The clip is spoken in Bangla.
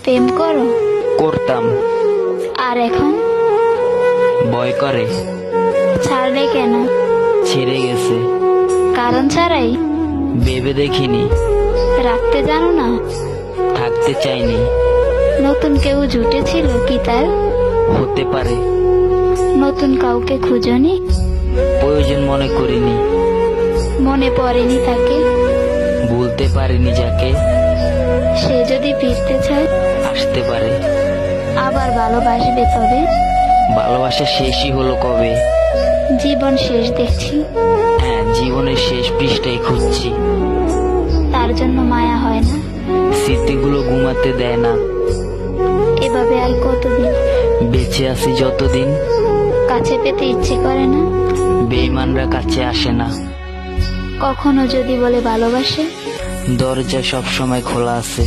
প্রেম করো? করতাম, আর এখন ভয় করে। ছাড়লে কেন? ছেড়ে গেছে, কারণ ছাড়াই? ভেবে দেখিনি, রাখতে জানো না? থাকতে চাইনি। নতুন কেউ জুটেছিল কি তার? হতে পারে, নতুন কাউকে খুঁজনি? প্রয়োজন মনে করিনি। মনে পড়েনি তাকে? ভুলতে পারিনি যাকে। সে যদি ফিরতে চায় আসতে পারে, আবার ভালোবাসবে, তবে ভালোবাসা শেষই হলো কবে। জীবন শেষ দেখছি, হ্যাঁ, জীবনের শেষ পৃষ্ঠায় খুঁজছি। তার জন্য মায়া হয় না? স্মৃতিগুলো ঘুমাতে দেয় না। এভাবে আর কতদিন? বেঁচে আছি যতদিন, কাছে পেতে ইচ্ছে করে না? বেঈমানরা কাছে আসে না। কখনো যদি বলে ভালোবাসে, দরজা সব সময় খোলা আছে।